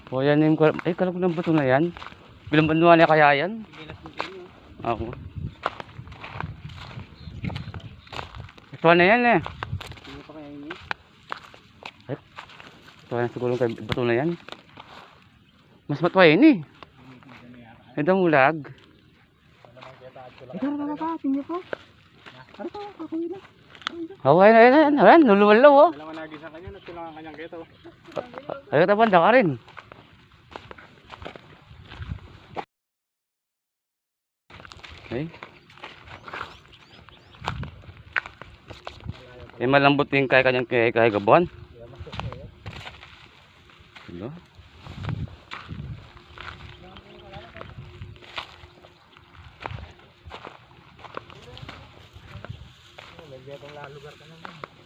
O yan yung, ay kalog ng buto na yan. Bilang banduan na kaya yan? Ako. Ito na yan eh. Hindi pa kaya ini? Ito na siguro kay buto na yan. Mas matway yun eh. Ito mulag. Ito na pa, tingnan po. Ano pa, kakuha na. Okay na yan. Ayan, nuluwalaw oh. Dalawa nagis sa kanya, nagkulang ang kanyang keto. Ay, tapanda ka rin. Okay. Eh malambot yung kaya kanyang kaya gabuan. Hello. Lagyan itong lugar ka naman.